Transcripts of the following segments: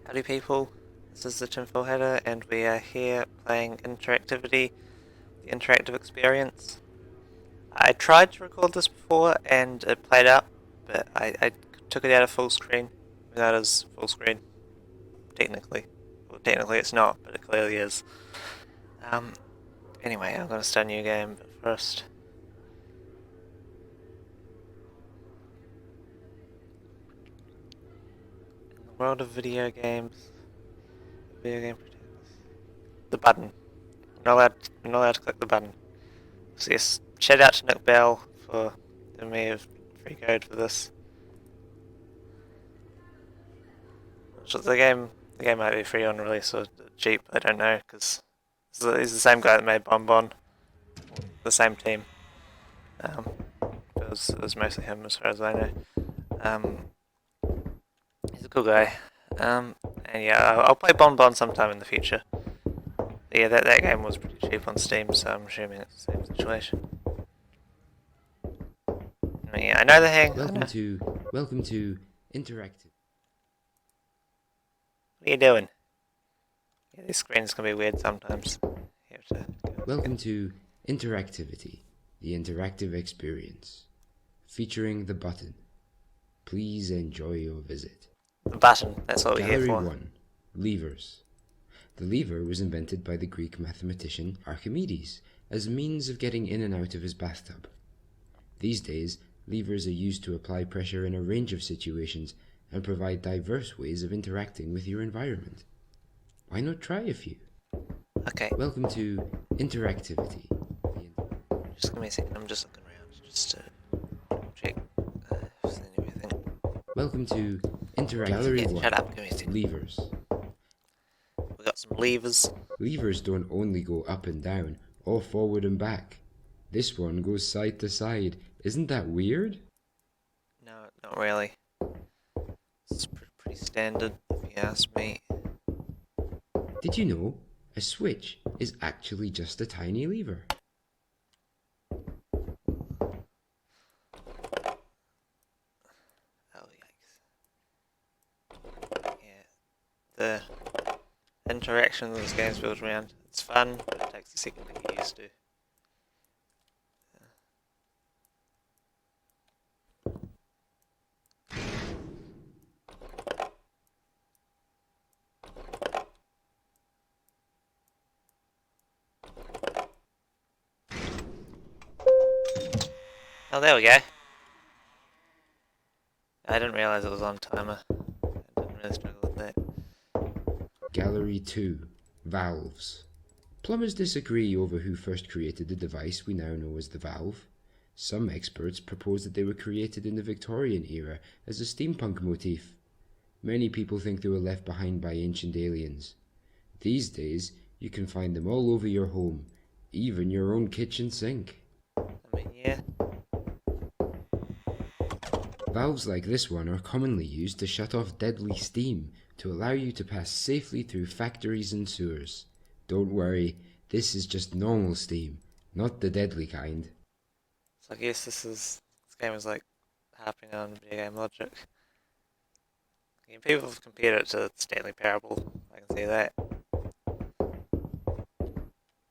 Howdy people, this is the Tinfoil Header and we are here playing Interactivity, the interactive experience. I tried to record this before and it played up, but I took it out of full screen. That is full screen, technically. Well, technically it's not, but it clearly is. Um, anyway, I'm going to start a new game, but first... In the world of video games... Video game protagonist... The button. I'm not allowed to click the button. So yes, shout out to Nick Bell for giving me a free code for this. So the game might be free on release or cheap, I don't know, because he's the same guy that made Bonbon, the same team. Um, it was mostly him as far as I know. Um, he's a cool guy. And yeah, I'll play Bonbon sometime in the future. But yeah, that game was pretty cheap on Steam, so I'm assuming it's the same situation. Yeah, I know the hang. Welcome to Interactive. What are you doing? Yeah, this screen's gonna be weird sometimes. You have to Welcome to Interactivity, the interactive experience, featuring the button. Please enjoy your visit. The button, that's what we're here Gallery for. 1. Levers. The lever was invented by the Greek mathematician Archimedes as a means of getting in and out of his bathtub. These days, levers are used to apply pressure in a range of situations and provide diverse ways of interacting with your environment. Why not try a few? Okay. Welcome to Interactivity. Just give me a second, I'm just looking around, just to check if there's anything. Welcome to Interactivity. Gallery 1. Shut up, give me a second. Levers. We got some levers. Levers don't only go up and down, or forward and back. This one goes side to side. Isn't that weird? No, not really. It's pretty standard, if you ask me. Did you know a switch is actually just a tiny lever? Oh, yikes. Yeah. The interaction this game's built around. It's fun, but it takes a second to get used to. Oh, there we go. I didn't realise it was on timer. I didn't really struggle with that. Gallery 2. Valves. Plumbers disagree over who first created the device we now know as the valve. Some experts propose that they were created in the Victorian era as a steampunk motif. Many people think they were left behind by ancient aliens. These days, you can find them all over your home, even your own kitchen sink. I mean, yeah. Valves like this one are commonly used to shut off deadly steam to allow you to pass safely through factories and sewers. Don't worry, this is just normal steam, not the deadly kind. So I guess this game is like harping on video game logic. Yeah, people have compared it to Stanley Parable. I can see that.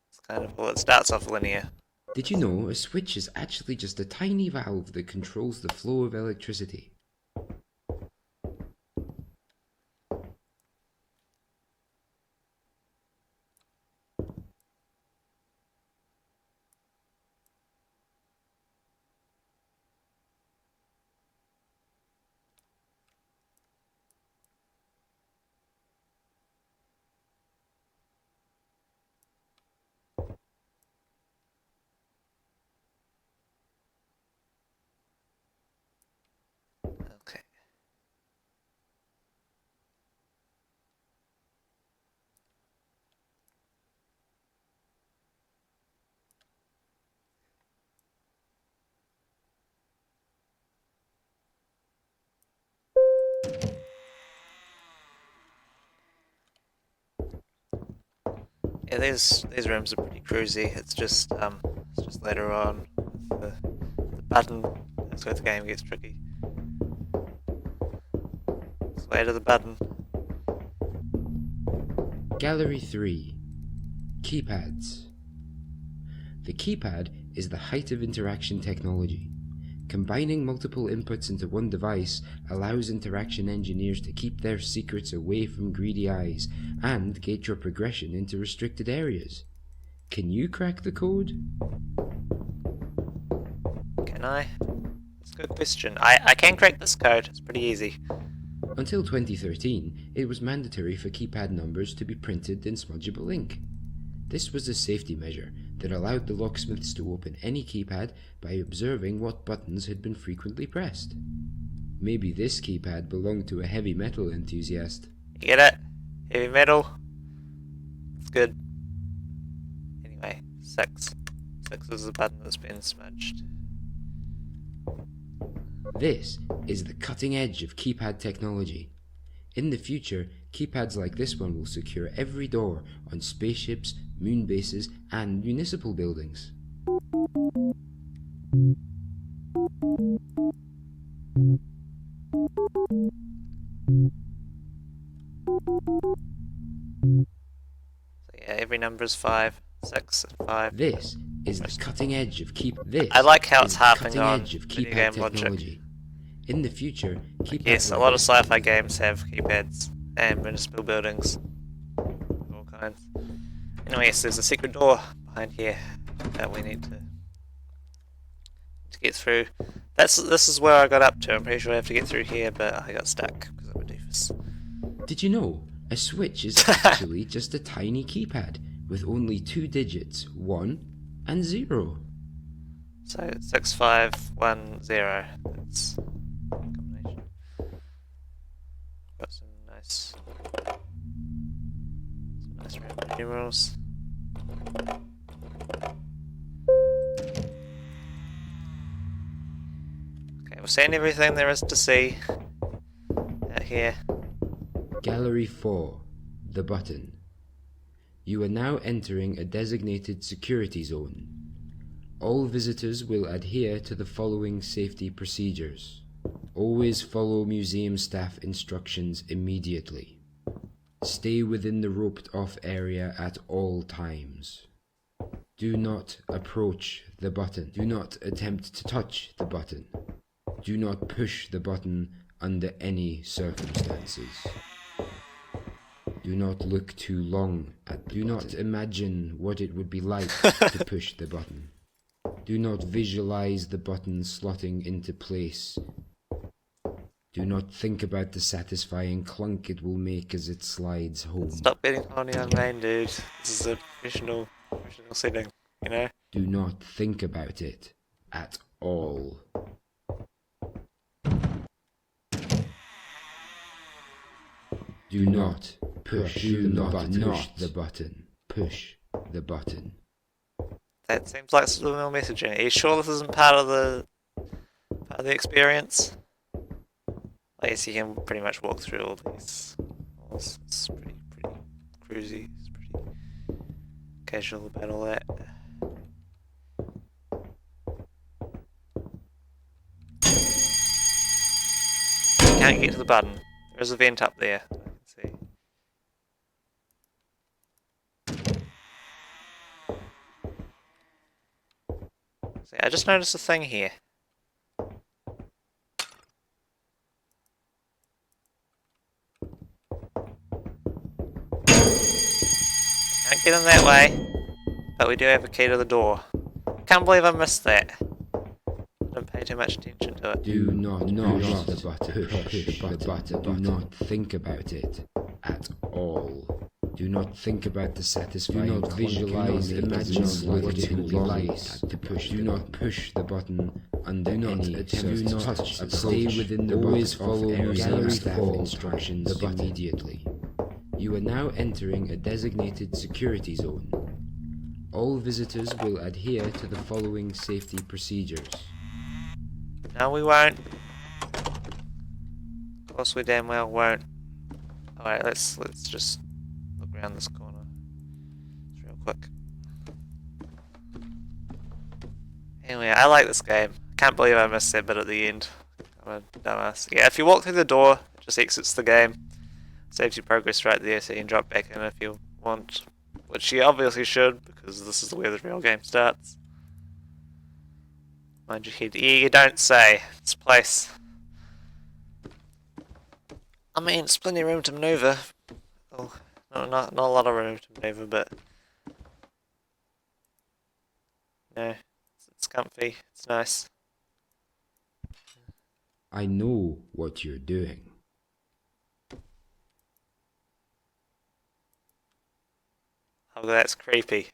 It's kind of, well, it starts off linear. Did you know a switch is actually just a tiny valve that controls the flow of electricity? Okay. Yeah, these rooms are pretty cruisy. It's just later on with the button. That's where the game gets tricky. It's way to the button. Gallery 3. Keypads. The keypad is the height of interaction technology. Combining multiple inputs into one device allows interaction engineers to keep their secrets away from greedy eyes and gate your progression into restricted areas. Can you crack the code? Can I? That's a good question. I can crack this code. It's pretty easy. Until 2013, it was mandatory for keypad numbers to be printed in smudgeable ink. This was a safety measure that allowed the locksmiths to open any keypad by observing what buttons had been frequently pressed. Maybe this keypad belonged to a heavy metal enthusiast. You get it? Heavy metal. It's good. Anyway, 6. 6 is the button that's been smudged. This is the cutting edge of keypad technology. In the future, keypads like this one will secure every door on spaceships, moon bases, and municipal buildings. So yeah, every number is 5, 6, and 5. This is the cutting edge of keypad. I like how it's harping on video game technology. logic. In the future, keypads Yes, a lot of sci-fi games have keypads and municipal buildings. All kinds. Anyway, yes, there's a secret door behind here that we need to get through. This is where I got up to. I'm pretty sure I have to get through here, but I got stuck because I'm a doofus. Did you know a switch is actually just a tiny keypad with only 2 digits, 1 and 0? So 6, 5, 1, 0. That's a combination. Got some nice random numerals. Okay, we're seeing everything there is to see out here. Gallery 4. The button. You are now entering a designated security zone. All visitors will adhere to the following safety procedures. Always follow museum staff instructions immediately. Stay within the roped-off area at all times. Do not approach the button. Do not attempt to touch the button. Do not push the button under any circumstances. Do not look too long at the button. Do not imagine what it would be like to push the button. Do not visualize the button slotting into place. Do not think about the satisfying clunk it will make as it slides home. Stop being horny on main, dude. This is a professional setting, you know? Do not think about it at all. Do not push the button. Push the button. That seems like subliminal messaging. Are you sure this isn't part of the experience? I guess you can pretty much walk through all these. It's pretty cruisy. It's pretty casual about all that. You can't get to the button. There's a vent up there. I can see. See, I just noticed a thing here. Can't get in that way, but we do have a key to the door. Can't believe I missed that. Didn't pay too much attention to it. Do not push the button. Push the button. Do not think about it at all. Do not think about the satisfying. Do not visualize, imagine what it will be like to push. Do not push the button under any attempt. Do not touch. Stay within the always follow gallery staff instructions immediately. You are now entering a designated security zone. All visitors will adhere to the following safety procedures. No, we won't. Of course, we damn well won't. Alright, let's just look around this corner. Just real quick. Anyway, I like this game. Can't believe I missed that bit at the end. I'm a dumbass. Yeah, if you walk through the door, it just exits the game. Saves you progress right there, so you can drop back in if you want, which you obviously should, because this is where the real game starts. Mind you, you don't say. This place. I mean, it's plenty of room to maneuver. Oh, no, not a lot of room to maneuver, but no, it's comfy. It's nice. I know what you're doing. Oh, that's creepy.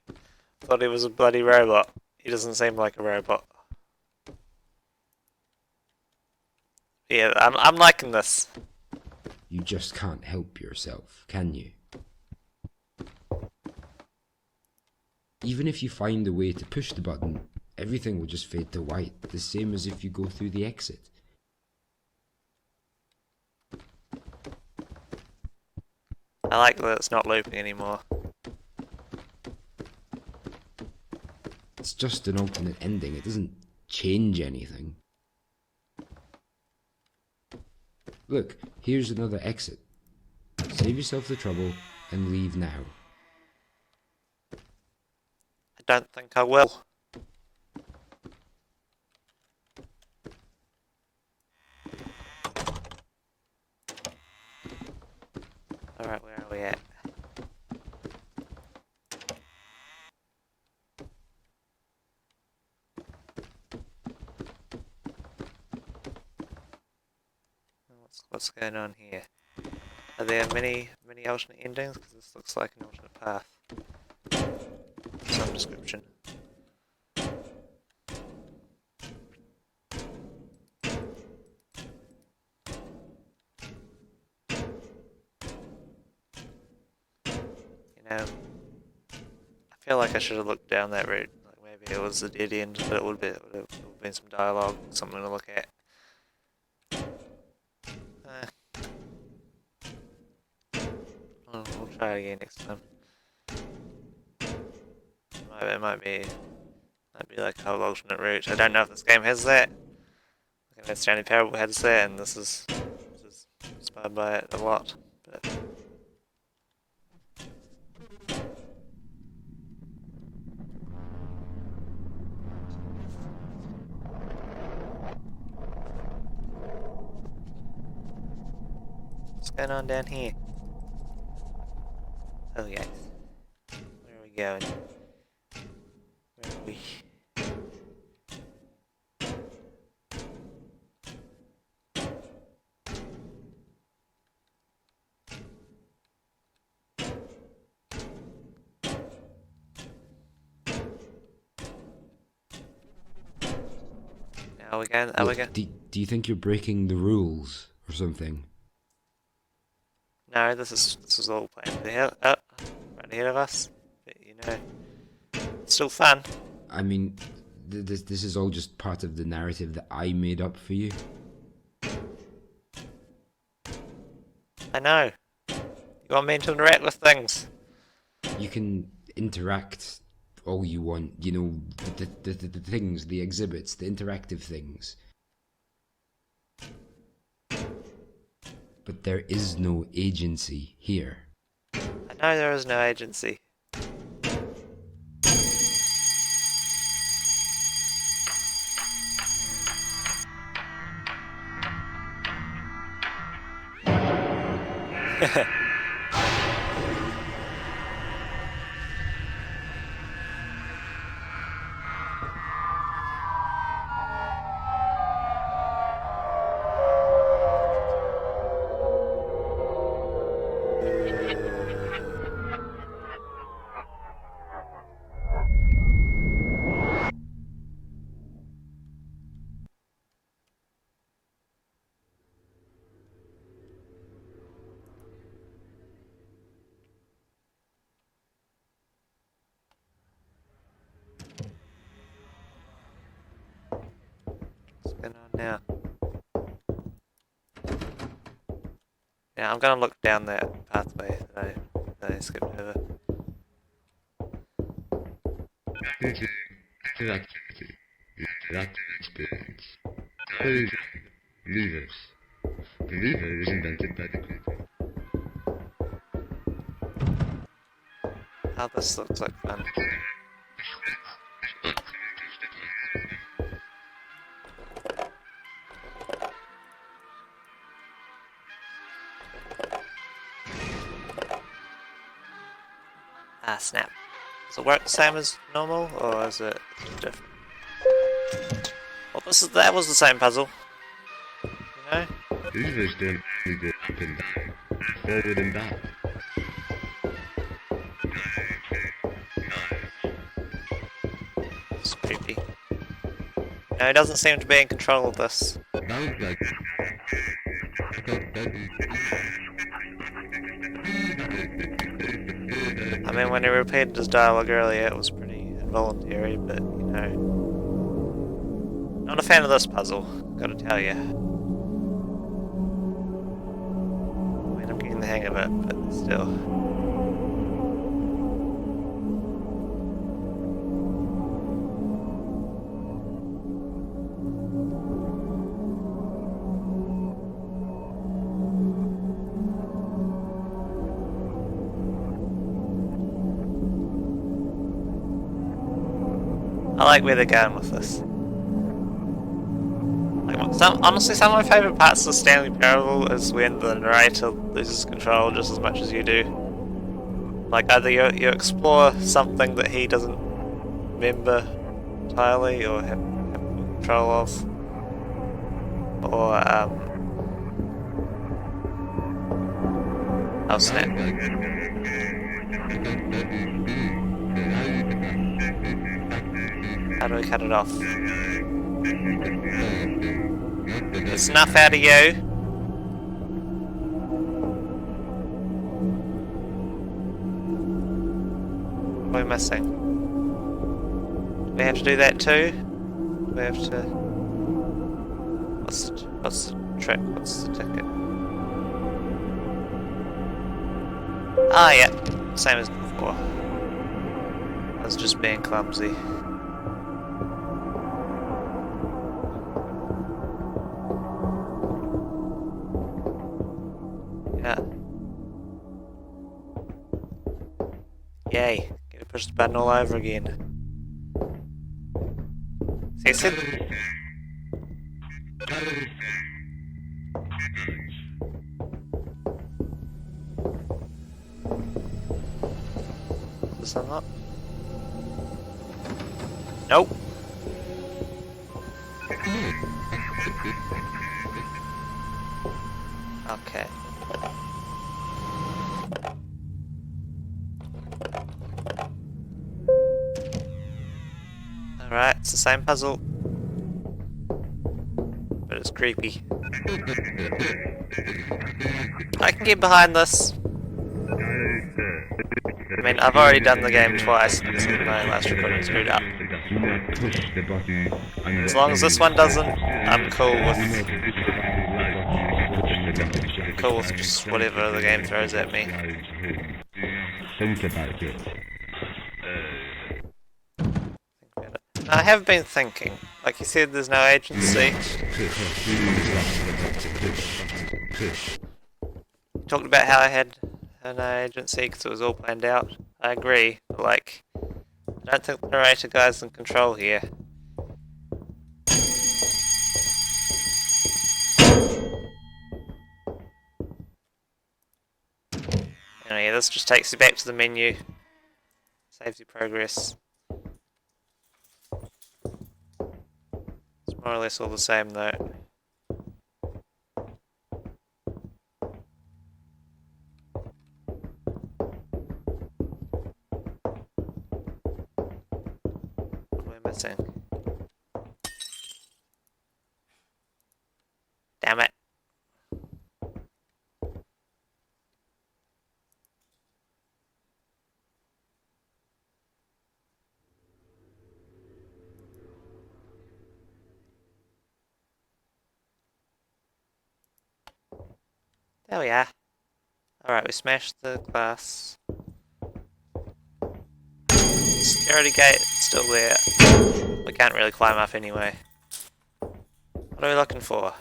Thought he was a bloody robot. He doesn't seem like a robot. Yeah, I'm liking this. You just can't help yourself, can you? Even if you find a way to push the button, everything will just fade to white, the same as if you go through the exit. I like that it's not looping anymore. It's just an alternate ending, it doesn't change anything. Look, here's another exit. Save yourself the trouble and leave now. I don't think I will. Alright, where are we at? What's going on here? Are there many alternate endings? Because this looks like an alternate path. Of some description. You know, I feel like I should have looked down that route. Like maybe it was a dead end, but it would have been some dialogue, something to look at. We'll try it again next time. It might be like a whole alternate route. I don't know if this game has that. I know Stanley Parable has that, and this is inspired by it a lot. But what's going on down here? Oh yes. Where are we going? Where are we? Now we going? Are we going? Do you think you're breaking the rules or something? No, this is all planned ahead, right ahead of us. But you know, it's still fun. I mean, this is all just part of the narrative that I made up for you. I know. You want me to interact with things? You can interact all you want, you know, the things, the exhibits, the interactive things. But there is no agency here. I know there is no agency. What's going on now? Yeah, I'm gonna look down that pathway that I skipped over. Interactivity. The interactive experience. Closing. Levers. The lever was invented by the people. Oh, this looks like fun. Ah, snap. Does it work the same as normal, or is it different? Well, that was the same puzzle. You know? Levers don't only go up and down, forward and back. It's creepy. No, he doesn't seem to be in control of this. Sounds like I mean, when he repeated his dialogue earlier, it was pretty involuntary, but, you know. Not a fan of this puzzle, gotta tell you. I mean, I'm getting the hang of it, but still. I like where they're going with this. Honestly, some of my favourite parts of Stanley Parable is when the narrator loses control just as much as you do. Like, either you explore something that he doesn't remember entirely or have control of, or oh snap. How do we cut it off? It's enough out of you. What are we missing? Do we have to do that too? Do we have to... What's the trick? What's the ticket? Ah, yeah. Same as before. I was just being clumsy. Yeah. Yay. Get to push the button all over again. See, I said... Does this unlock? Nope. Okay. Alright, it's the same puzzle. But it's creepy. I can get behind this. I mean, I've already done the game twice because my last recording screwed up. As long as this one doesn't, I'm cool with just whatever the game throws at me. Think about it. I have been thinking. Like you said, there's no agency. You talked about how I had no agency because it was all planned out. I agree. But like, I don't think the narrator guy's in control here. Anyway, this just takes you back to the menu. Saves you progress. It's more or less all the same though. What am I missing? Damn it. There we are. Alright, we smashed the glass. Security gate still there. We can't really climb up anyway. What are we looking for?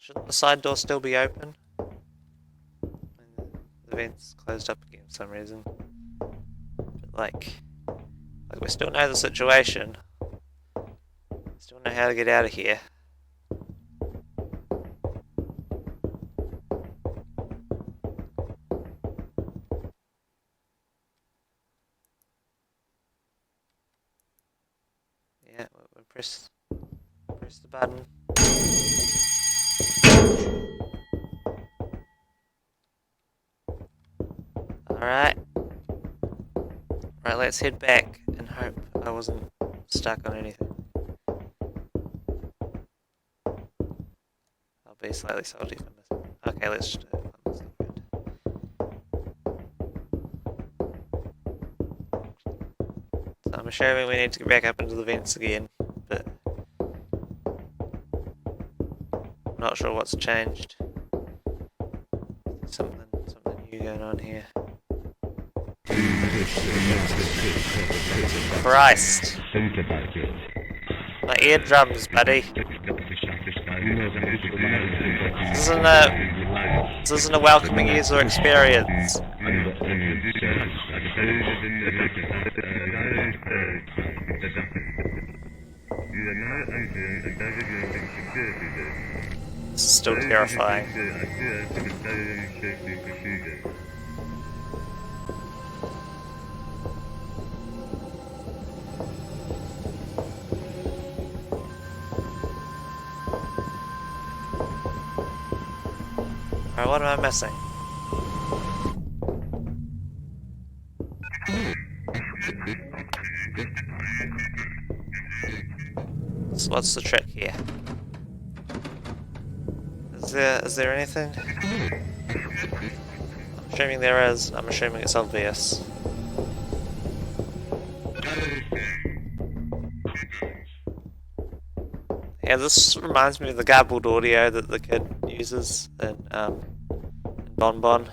Shouldn't the side door still be open? The vent's closed up again for some reason. But like we still know the situation. Still know how to get out of here. Yeah, we press the button. Alright. Right, let's head back and hope I wasn't stuck on anything. I'll be slightly salty if I miss it. Okay, let's just do it. That's not good. So I'm assuming we need to get back up into the vents again, but I'm not sure what's changed. Something new going on here. Christ! Think about it. My eardrums, buddy. This isn't a welcoming user experience. This is still terrifying. Alright, what am I missing? So what's the trick here? Is there anything? I'm assuming there is. I'm assuming it's obvious. Yeah, this reminds me of the garbled audio that the kid uses in Bon Bon. You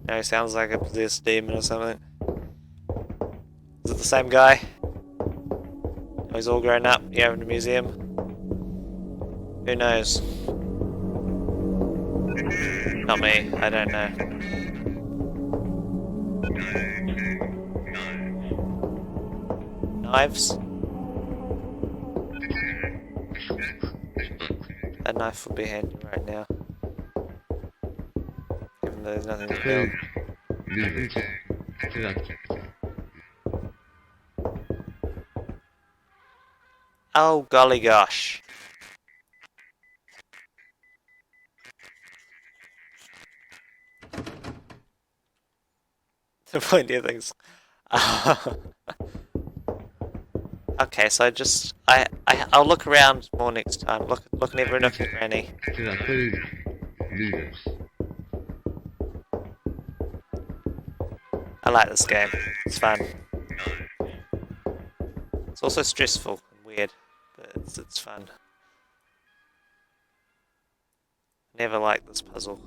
know, he sounds like a possessed demon or something. Is it the same guy? Oh, he's all grown up, you have in a museum. Who knows? Not me, I don't know. Knives? A knife would be handy right now. Even though there's nothing to build. Oh golly gosh. Plenty of things. Okay, so I'll look around more next time. Look in every nook and cranny. I like this game. It's fun. It's also stressful and weird, but it's fun. Never liked this puzzle.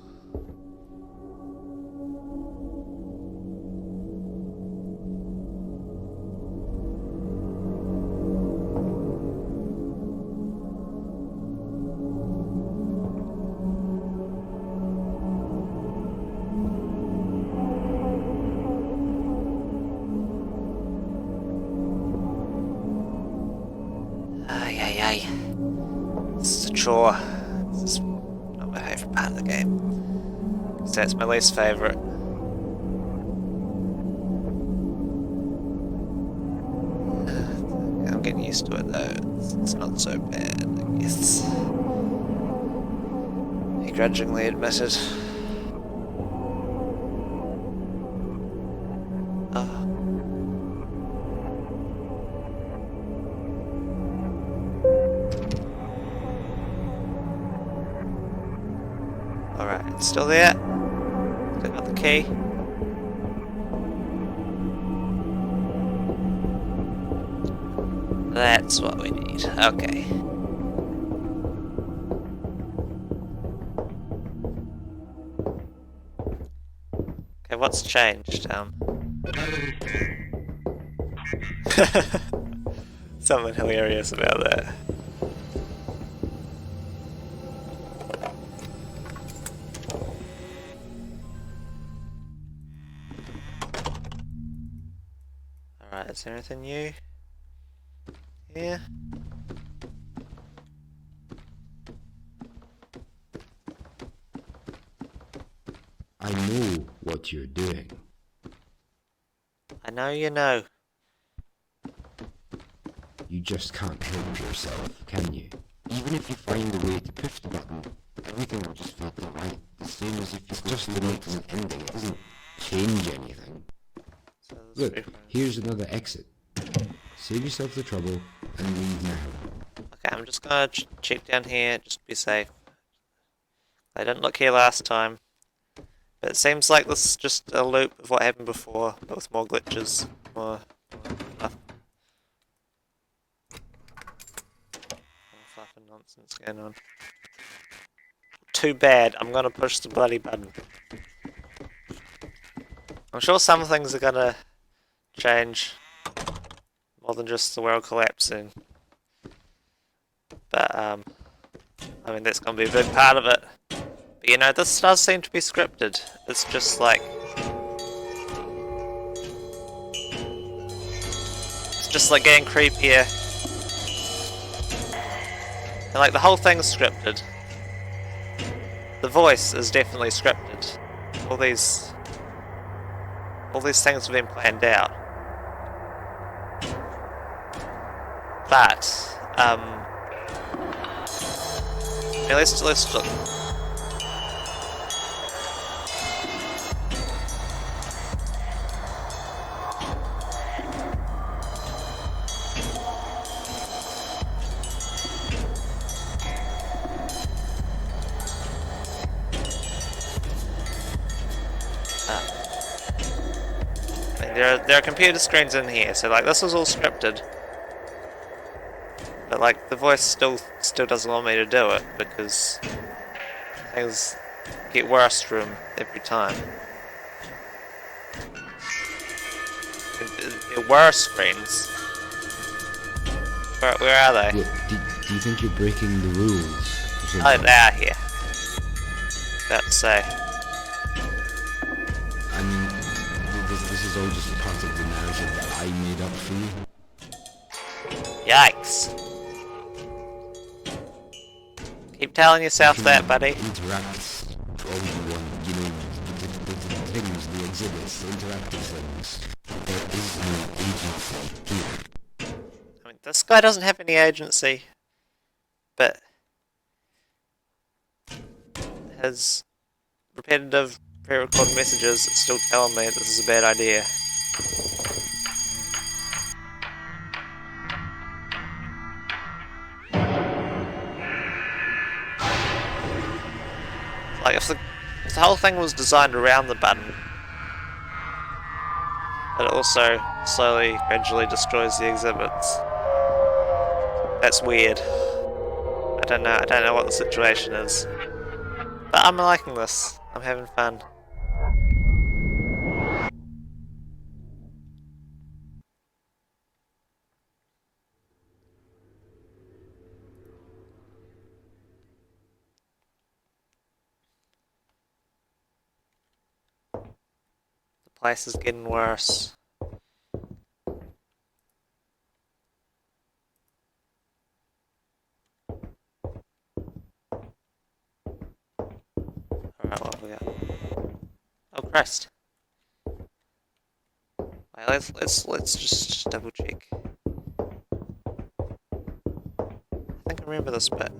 This is a chore. This is not my favourite part of the game. So it's my least favourite. I'm getting used to it though. It's not so bad, I guess. Begrudgingly admitted. Alright, it's still there. Still got the key. That's what we need. Okay. Okay, what's changed? Something hilarious about that. Is there anything new here? I know what you're doing. I know you know. You just can't help yourself, can you? Even if you find a way to push the button, everything will just feel right. The same as if it's just the next ending. It doesn't change anything. So Look, here's another exit. Save yourself the trouble and leave now. Okay, I'm just gonna check down here, just be safe. I didn't look here last time. But it seems like this is just a loop of what happened before, but with more glitches. More fluff and nonsense going on. Too bad, I'm gonna push the bloody button. I'm sure some things are gonna change more than just the world collapsing. But, I mean, that's gonna be a big part of it. But you know, this does seem to be scripted. It's just like... It's just like getting creepier. And like, the whole thing's scripted. The voice is definitely scripted. All these things have been planned out. But, yeah, let's look. There are computer screens in here, so like this was all scripted. But like the voice still doesn't want me to do it because things get worse from every time. There were screens. Where are they? Look, do you think you're breaking the rules? Oh, they are here. About to say. I mean, this is all just part of the narrative that I made up for you. Yikes. Keep telling yourself that, buddy. Interact all you want, you know, the things, the exhibits, the interactive things. There is no agency here. I mean, this guy doesn't have any agency, but his repetitive pre-recorded messages are still telling me this is a bad idea. Like, if the whole thing was designed around the button, but it also slowly, gradually destroys the exhibits. That's weird. I don't know what the situation is. But I'm liking this. I'm having fun. The place is getting worse. Alright, what have we got? Oh Christ. Wait, let's just double check. I think I remember this bit.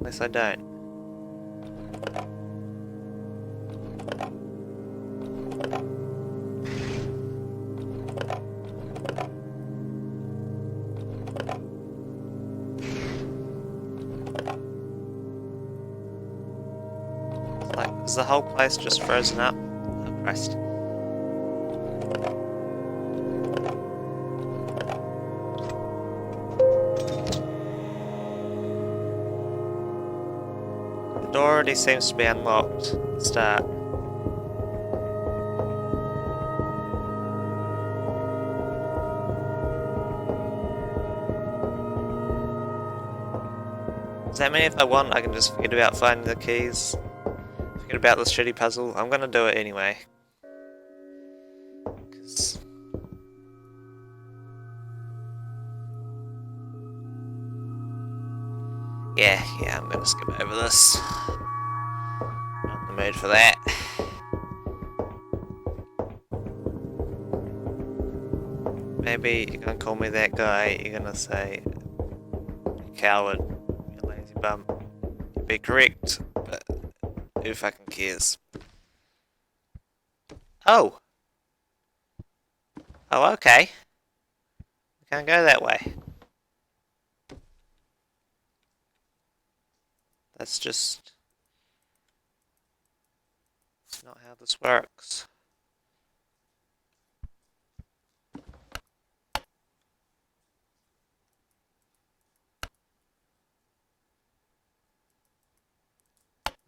Unless I don't. Like, is the whole place just frozen up? Oh Christ. The door already seems to be unlocked at the start. Does that mean if I want I can just forget about finding the keys? Forget thinking about this shitty puzzle. I'm gonna do it anyway. 'Cause yeah, I'm gonna skip over this. Not in the mood for that. Maybe you're gonna call me that guy, you're gonna say, you coward, you lazy bum. You'd be correct, but who fucking cares? Oh! Oh, okay. We can't go that way. That's just... It's not how this works.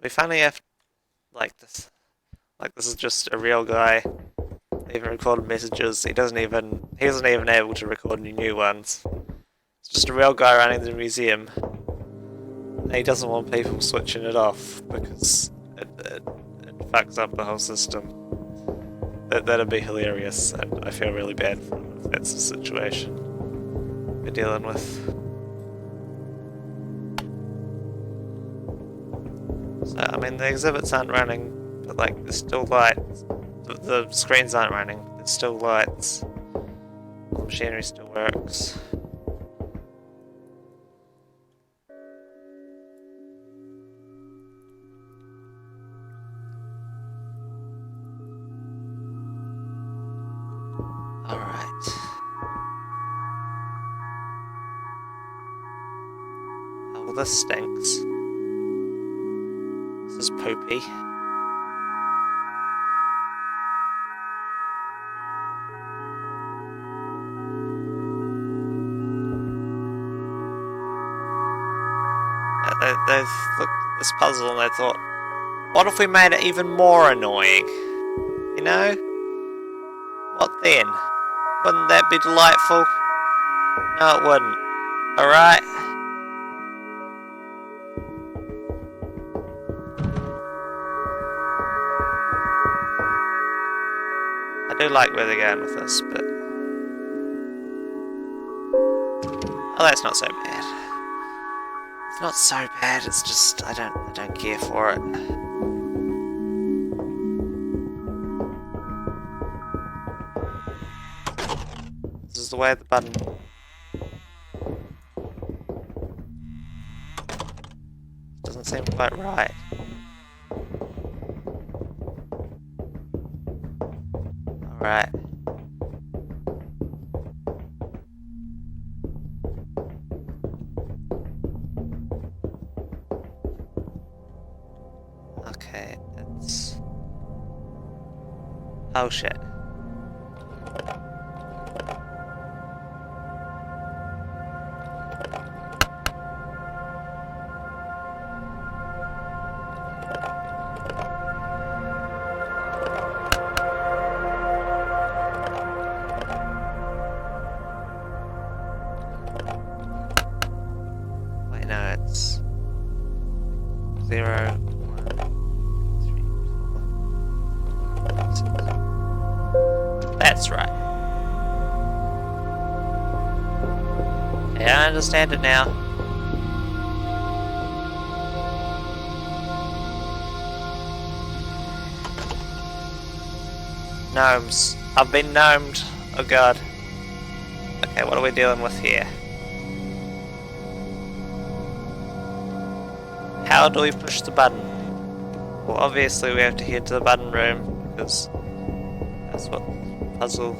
We finally have... Like this is just a real guy. He even recorded messages. He isn't even able to record any new ones. It's just a real guy running the museum. And he doesn't want people switching it off because it fucks up the whole system. That'd be hilarious, and I feel really bad for him if that's the situation we're dealing with. So, I mean, the exhibits aren't running, but like, there's still lights. The screens aren't running, there's still lights. The machinery still works. Alright. Oh, well, this stinks. This is poopy. They've looked at this puzzle and they thought, what if we made it even more annoying? You know? What then? Wouldn't that be delightful? No, it wouldn't. Alright? I do like where they're going with this, but... Oh, that's not so bad. It's not so bad, it's just I don't care for it. This is the way of the button. Doesn't seem quite right. Alright. Okay, it's... Oh shit. Wait, no, it's... 0, 1, 3, 4, 5, 6. That's right. Yeah, I understand it now. Gnomes. I've been gnomed. Oh god. Okay, what are we dealing with here? How do we push the button? Well, obviously we have to head to the button room, because that's what the puzzle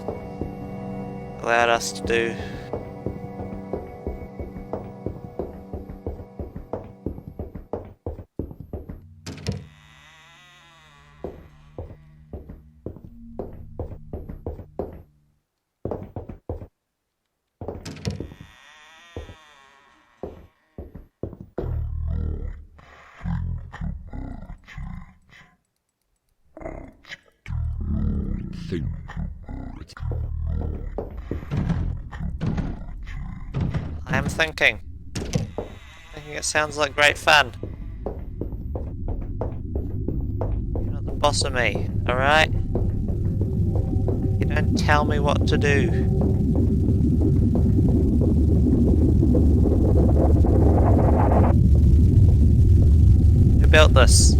allowed us to do. I am thinking it sounds like great fun. boss of me, alright? You don't tell me what to do. Who built this?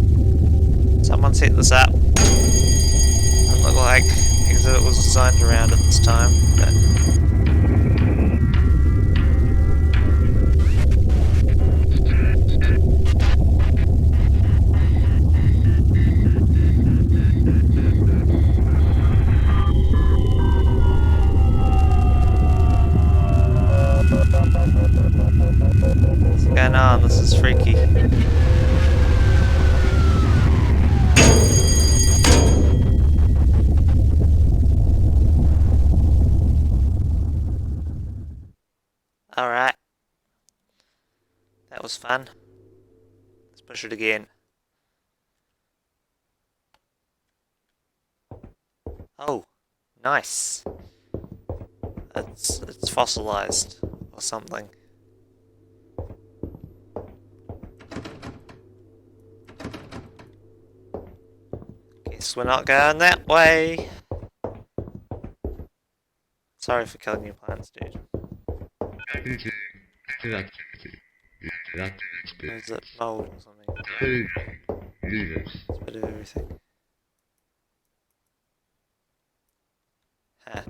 Someone set this up. Doesn't look like it was designed around at this time, but what's going on? This is freaky. Alright. That was fun. Let's push it again. Oh, nice. It's fossilized or something. Guess we're not going that way. Sorry for killing your plants, dude. Or is it mold or something? It's a bit of everything. Huh.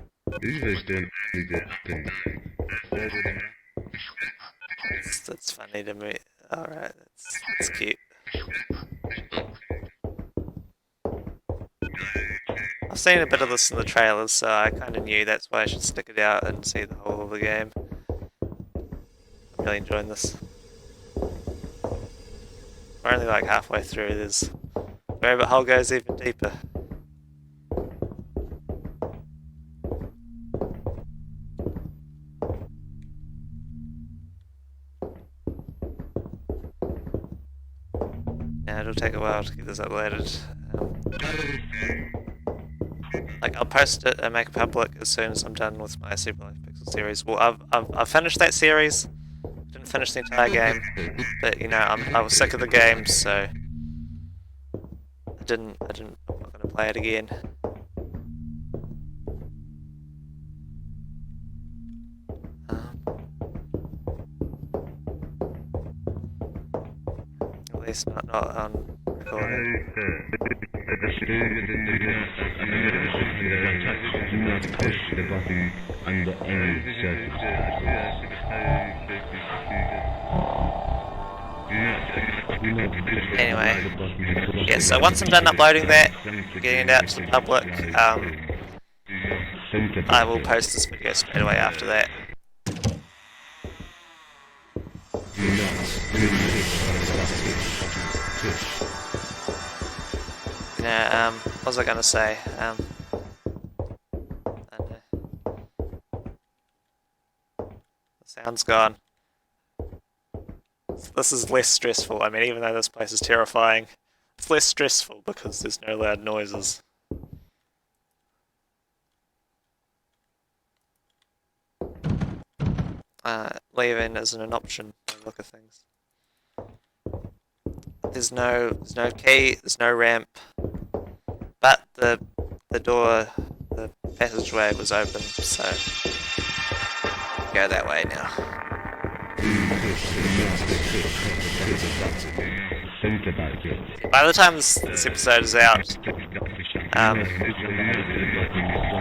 That's funny to me. Alright, that's cute. I've seen a bit of this in the trailers, so I kind of knew that's why I should stick it out and see the whole of the game. I'm really enjoying this. We're only like halfway through. There's the rabbit hole goes even deeper. Yeah, it'll take a while to get this uploaded. Like I'll post it and make it public as soon as I'm done with my Super Life Pixel series. Well, I've finished that series. Didn't finish the entire game, but you know I was sick of the game, so I'm not gonna play it again. At least not on recording. Do not push the button under any circumstances. Anyway, yeah, so once I'm done uploading that, getting it out to the public, I will post this video straight away after that. Yeah, what was I gonna say? I don't know. The sound's gone. This is less stressful. I mean, even though this place is terrifying, it's less stressful because there's no loud noises. Leaving isn't an option by the look of things. There's no key, there's no ramp, but the door, the passageway was open, so go that way now. By the time this episode is out,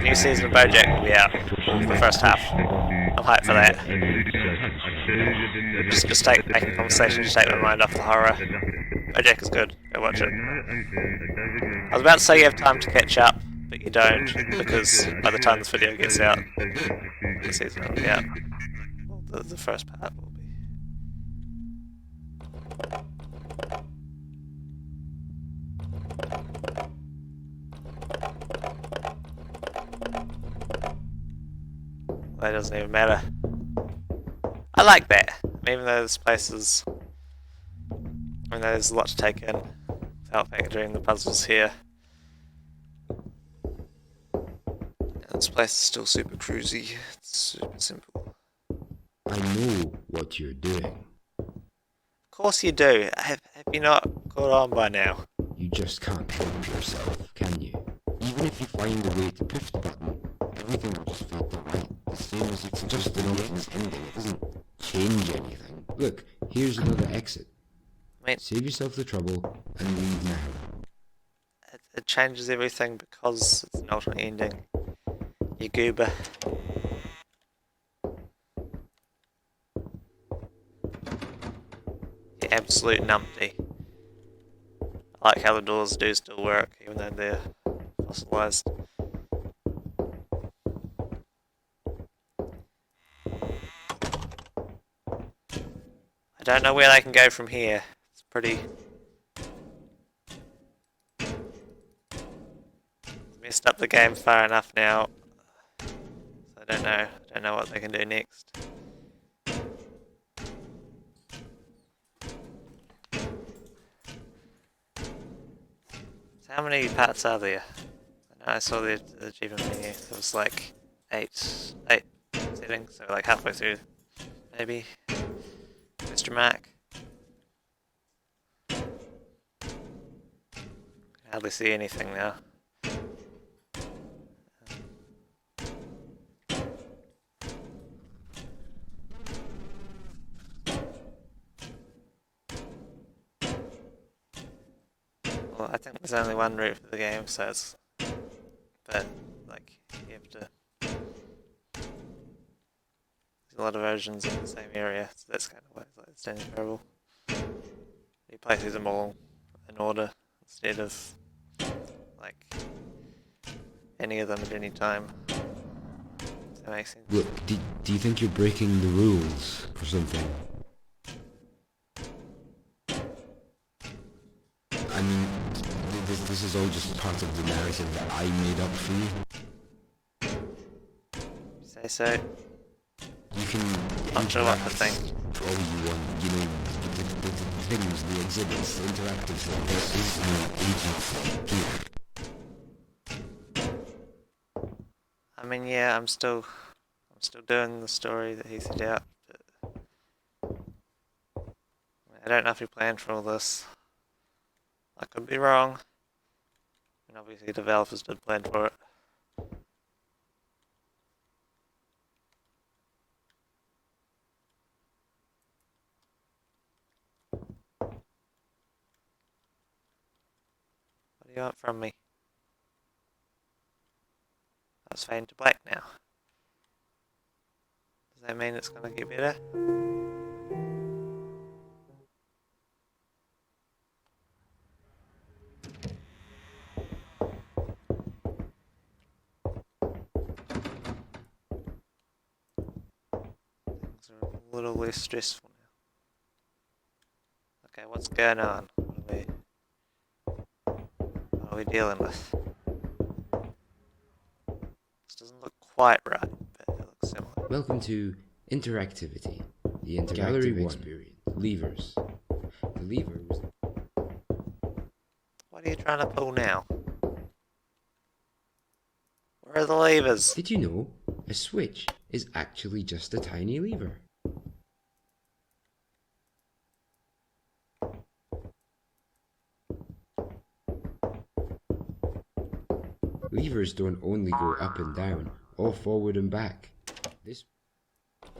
new season of BoJack will be out for the first half. I'm hyped for that. Just making conversation to take my mind off the horror. BoJack is good. Go watch it. I was about to say you have time to catch up, but you don't, because by the time this video gets out, the season will be out. Well, the first part will be. That doesn't even matter. I like that. Even though this place is... I mean, there's a lot to take in without factoring the puzzles here. And this place is still super cruisy. It's super simple. I know what you're doing. Of course you do. Have you not caught on by now? You just can't help yourself, can you? Even if you find a way to push the button, everything will just feel right. The same as if it's just an obvious ending. It doesn't change anything. Look, here's another exit. I mean, Save yourself the trouble and leave now. it changes everything because it's an alternate ending. You goober. You absolute numpty. I like how the doors do still work, even though they're fossilized. I don't know where they can go from here. It's pretty messed up the game far enough now. So I don't know. I don't know what they can do next. So how many parts are there? I know I saw the achievement menu. There was like eight settings, so like halfway through, maybe. Mr. Mark. I hardly see anything now. Well, I think there's only one route for the game, so it's... But, like, you have to... There's a lot of versions in the same area, so that's kind of why it's like it's standing parable. You play through them all in order, instead of, like, any of them at any time. Does that make sense? Look, do you think you're breaking the rules or something? I mean, this is all just part of the narrative that I made up for you. Say so. You can Not sure what to interact think. all you want, you know, the things, the exhibits, the interactive things. There is no agency here. I mean, yeah, I'm still doing the story that he set out, but I don't know if he planned for all this. I could be wrong. And obviously developers did plan for it. What do you want from me? That's fading to black now. Does that mean it's gonna get better? Things are a little less stressful now. Okay, what's going on? What are we dealing with? This doesn't look quite right, but it looks similar. Welcome to Interactivity, the interactive Gallery experience. Levers. The lever was... What are you trying to pull now? Where are the levers? Did you know a switch is actually just a tiny lever? Levers don't only go up and down, or forward and back. This... Do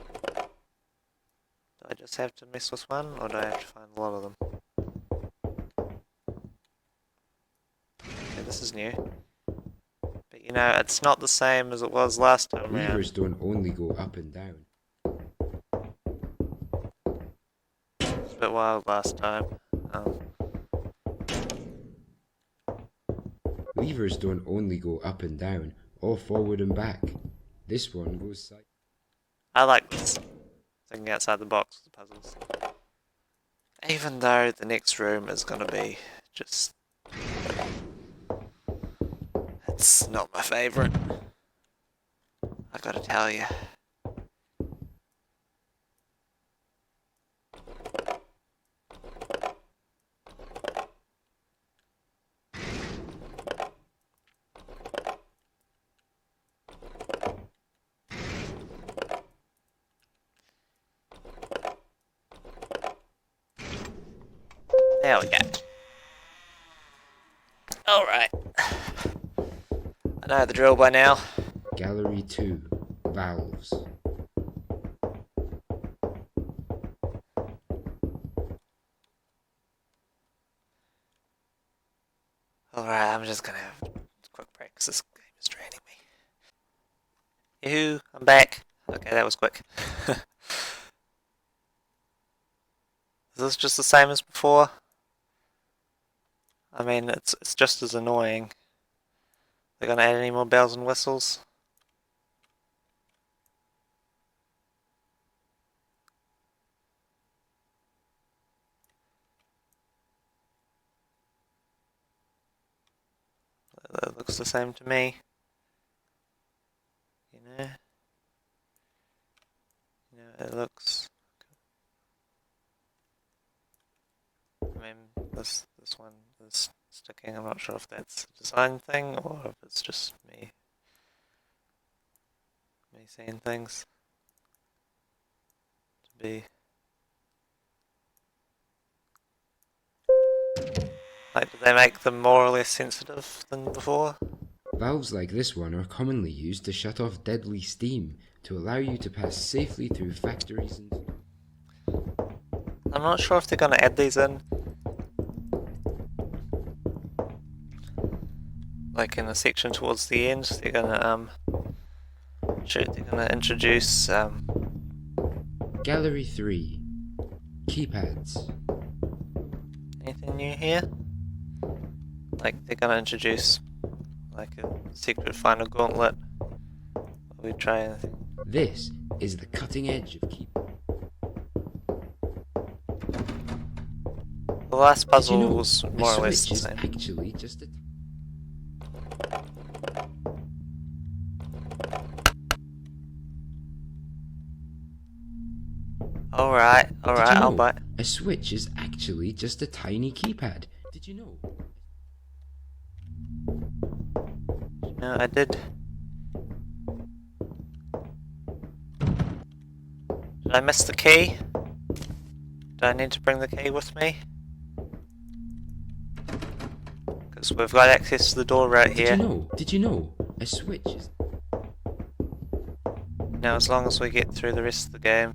I just have to mess with one, or do I have to find a lot of them? Okay, this is new. But you know, it's not the same as it was last time around. Levers don't only go up and down. It's a bit wild last time. Levers don't only go up and down, or forward and back. This one goes side. I like this. Thinking outside the box with the puzzles. Even though the next room is gonna be just... It's not my favourite. I gotta tell you. There we go. Alright. I know the drill by now. Gallery 2. Valves. Alright, I'm just gonna have a quick break because this game is draining me. Yoo-hoo, I'm back. Okay, that was quick. Is this just the same as before? I mean, it's just as annoying. They're gonna add any more bells and whistles? That looks the same to me. You know? It looks... I mean, this one is sticking. I'm not sure if that's a design thing or if it's just me seeing things to be like, do they make them more or less sensitive than before? Valves like this one are commonly used to shut off deadly steam to allow you to pass safely through factories and... I'm not sure if they're gonna add these in. Like in a section towards the end, they're gonna introduce Gallery 3. Keypads. anything new here? Like they're gonna introduce like a secret final gauntlet. Are we trying? This is the cutting edge of keypads. The last puzzle Did you know was a more or less switch the is same. actually just a... Alright, Did you I'll know buy. a switch is actually just a tiny keypad? Did you know? No, I did. Did I miss the key? Do I need to bring the key with me? Because we've got access to the door right here. Did you know a switch is... Now, as long as we get through the rest of the game.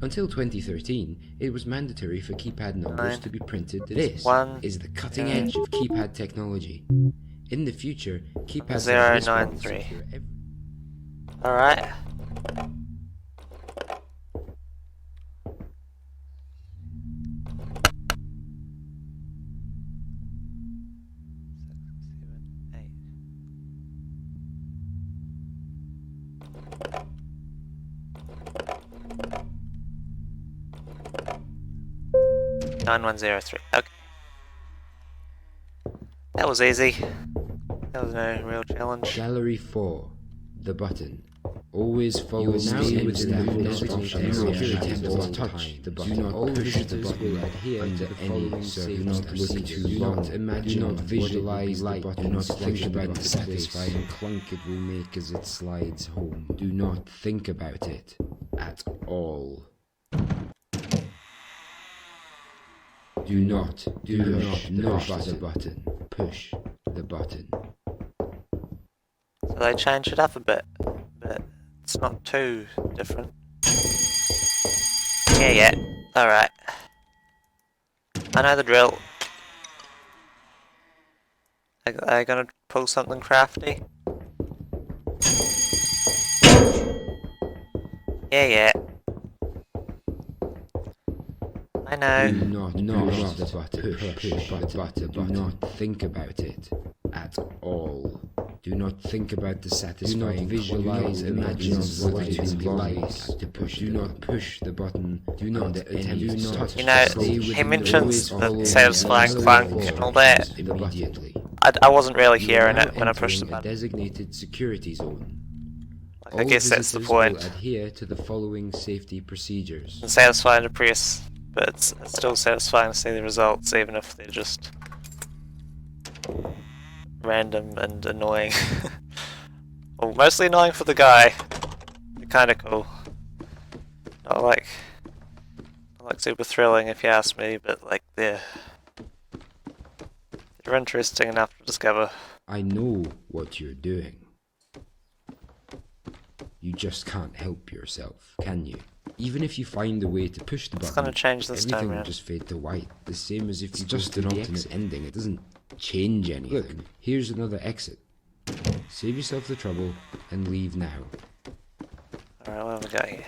Until 2013, it was mandatory for keypad numbers 9, to be printed. This 1, is the cutting 0, edge of keypad technology. In the future, keypads like this one will 093. secure every... Alright. Nine 9103. Okay. That was easy. That was no real challenge. Gallery 4. The button. Always follow stay within the designated area and do not touch the button. Do not push the button under any circumstances. Do not look too long. Do not visualize the button. Do not think about the satisfying clunk it will make as it slides home. Do not think about it at all. Do not push the button. Push the button. So they changed it up a bit, but it's not too different. Yeah. Alright. I know the drill. Are they gonna pull something crafty? Yeah. I know. Do not push the button. Push the button. Do not think about it at all. Do not think about the satisfying. Do not visualize, imagine what it will be like to push. Do not push the button. Do not attempt to touch. You know, he mentions the satisfying clunk and all that. Immediately. I wasn't really hearing it when I pushed the a button. designated security zone. Like, I guess that's the visitors will point. adhere to the following safety procedures. It's satisfying to press, but it's still satisfying to see the results, even if they're just random and annoying. Well, mostly annoying for the guy. They're kinda cool. Not like super thrilling if you ask me, but like they're You're interesting enough to discover. I know what you're doing. You just can't help yourself, can you? Even if you find a way to push the It's button, gonna change this everything time will round. just fade to white. The same as if It's you just go an through the alternate exit. ending. It doesn't change anything. Look, here's another exit. Save yourself the trouble and leave now. Alright, what have we got here?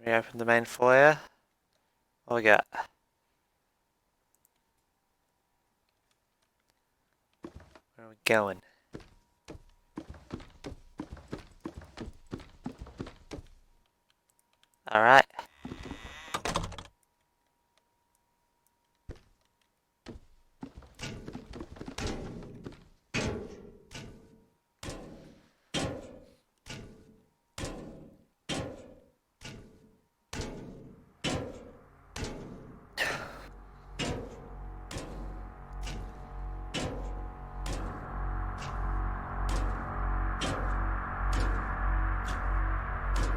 Reopen the main foyer. What we got? Where are we going? Alright.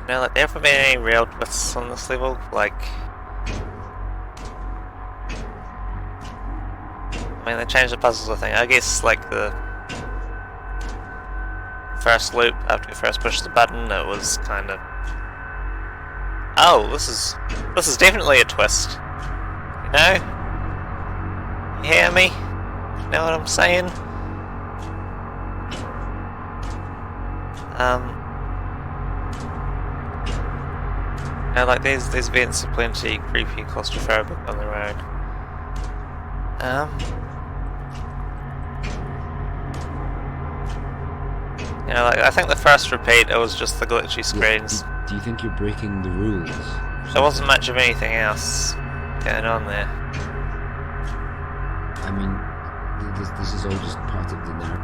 You know, like, there haven't been any real twists on this level, like... I mean, they changed the puzzles, I think. I guess, like, the first loop, after you first push the button, it was kind of... Oh, this is definitely a twist. You know? You hear me? You know what I'm saying? You know, like, these vents are plenty creepy and claustrophobic on their own. You know, like, I think the first repeat, it was just the glitchy screens. Do you think you're breaking the rules? There wasn't much of anything else going on there. I mean, this is all just part of the narrative.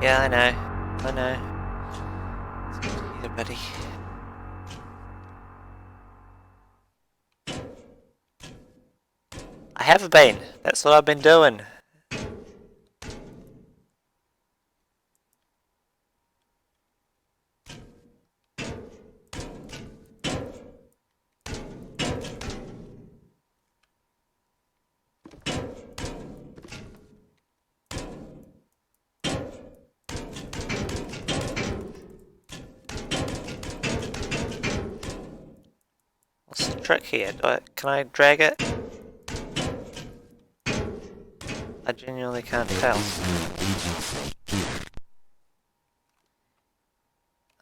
Yeah, I know. It's good to hear, buddy. I haven't been. That's what I've been doing. What's the trick here? Can I drag it? I genuinely can't tell.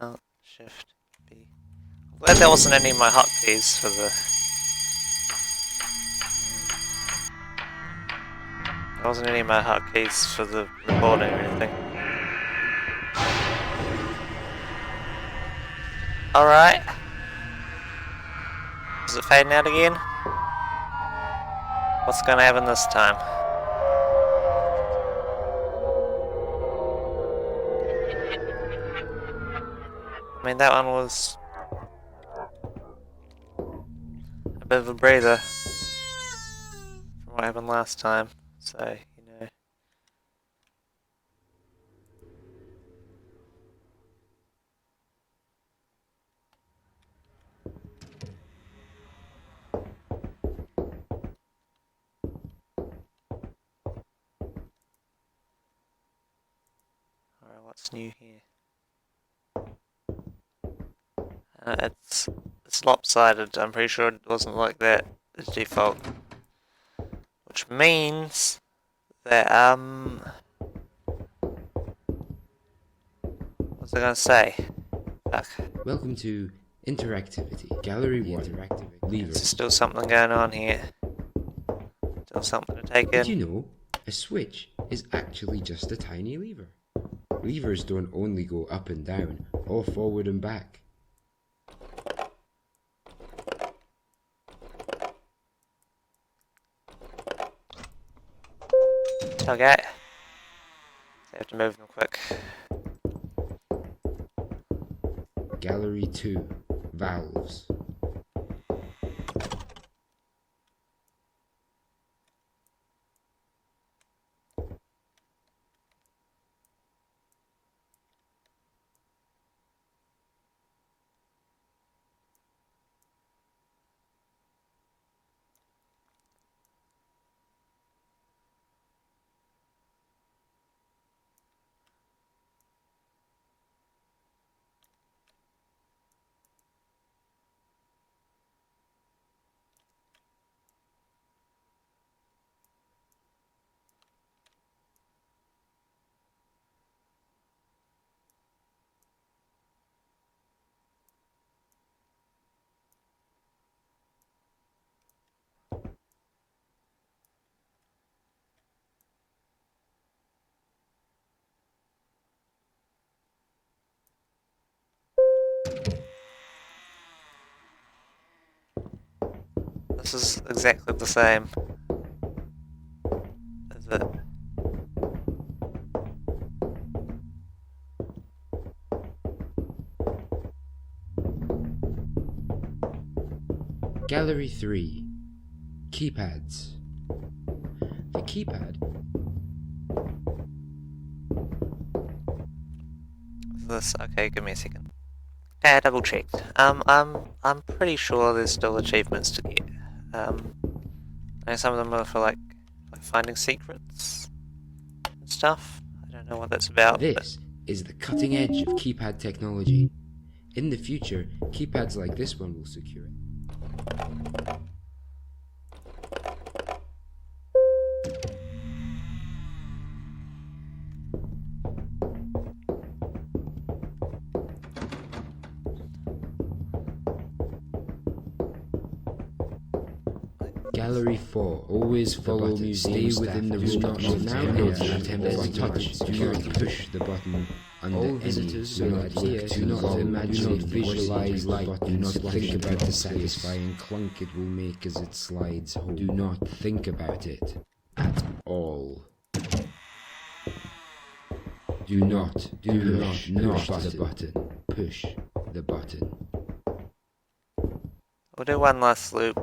Alt, Shift, B. I'm glad there wasn't any of my hotkeys for the... There wasn't any of my hotkeys for the recording or anything. Alright. Is it fading out again? What's gonna happen this time? I mean, that one was a bit of a breather from what happened last time, so, you know. Alright, what's new here? It's lopsided. I'm pretty sure it wasn't like that as default. Which means that, what's I gonna say? Fuck. Welcome to Interactivity. Gallery 1. Lever. There's still something going on here. Still something to take Did you in. know a switch is actually just a tiny lever? Levers don't only go up and down, or forward and back. Okay. So I have to move them quick. Gallery 2. Valves. This is exactly the same. Is it? Gallery 3. Keypads. The keypad Is this okay? Give me a second. Okay, I double checked. I'm pretty sure there's still achievements to get. I know some of them are for like finding secrets and stuff. I don't know what that's about. This is the cutting edge of keypad technology. In the future, keypads like this one will secure it. Gallery 4. Always follow museum staff. Within the room. Now touch. Do not push the button. All visitors do not here. Do not imagine. Visualize the button. Do not think about the satisfying clunk it will make as it slides home. Do not think about it at all. Do not push the button. Push the button. We'll do one last loop.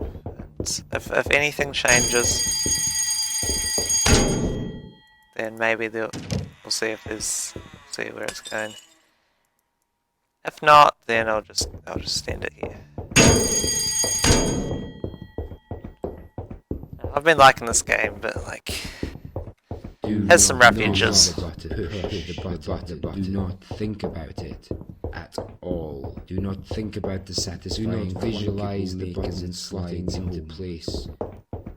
If anything changes, then maybe we'll see if see where it's going. If not, then I'll just stand it here. I've been liking this game, but like, has some rough edges. Do not think about it at all. Do not think about the satisfying. Do not visualize the button sliding into place.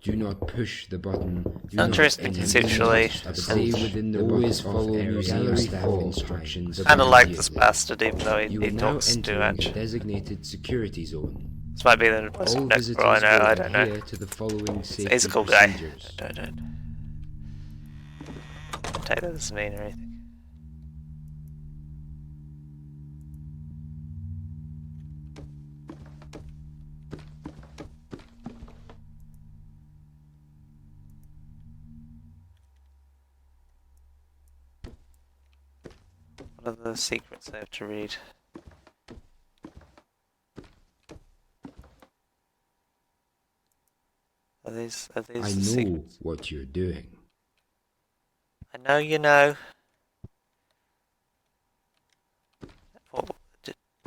Do not push the button. Interesting conceptually. Stay within the always follow museum staff instructions. Kind of like this bastard, even though he now talks too enter much. the designated security zone. This might be the most All next visitors bro I know. will I don't know. adhere to the following safety He's a cool guy. procedures. Don't take that as mean or anything. What are the secrets I have to read? Are these I the know secrets? what you're doing. I know you know.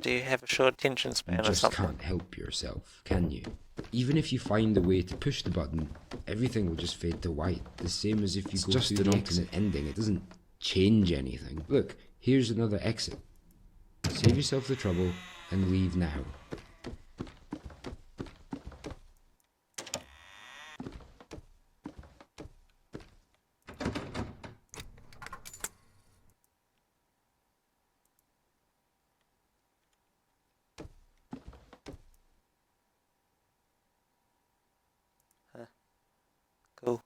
Do you have a short attention You span or just something? can't help yourself, can you? Even if you find a way to push the button, everything will just fade to white. The same as if you go just through an the exit ending. It doesn't change anything. Look, here's another exit. Save yourself the trouble and leave now. Cool.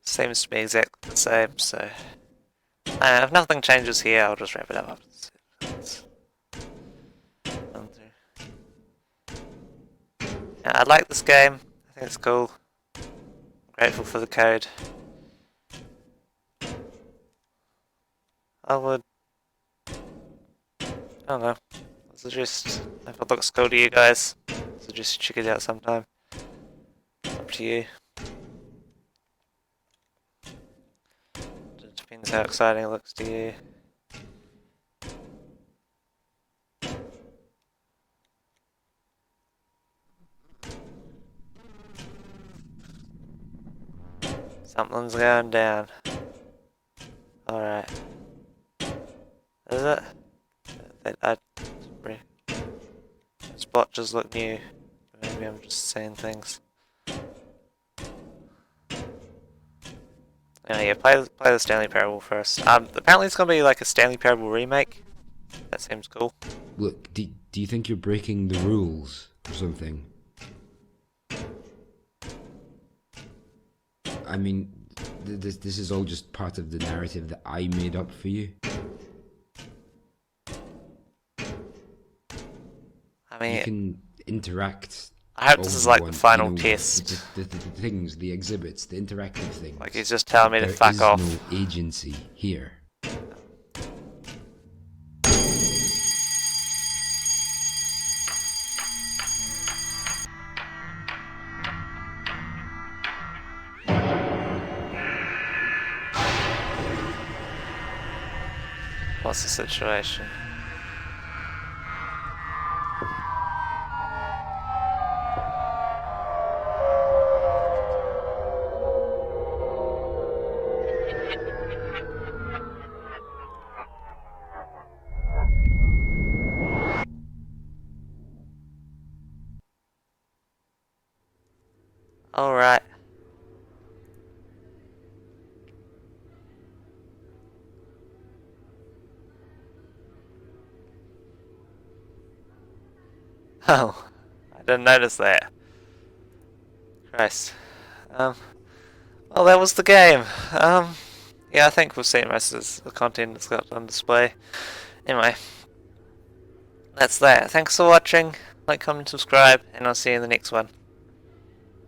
Seems to be exactly the same, so if nothing changes here, I'll just wrap it up. Yeah, I like this game. I think it's cool. I'm grateful for the code. I would, I don't know, suggest, if it looks cool to you guys, suggest you check it out sometime. It's up to you. It depends how exciting it looks to you. Something's going down. Alright. Is it? This spot just look new. Maybe I'm just saying things. Yeah, play the Stanley Parable first. Apparently it's gonna be like a Stanley Parable remake. That seems cool. Look, do you think you're breaking the rules or something? I mean, this is all just part of the narrative that I made up for you. I mean, You can interact. I hope all this is you like the want, final you know, test. The things, the exhibits, the interactive things. Like he's just telling me to There fuck is off. no agency here. What's the situation? Alright. Oh, I didn't notice that. Christ. Well, that was the game. Yeah, I think we've seen most of the content that's got on display. Anyway, that's that. Thanks for watching. Like, comment, subscribe, and I'll see you in the next one.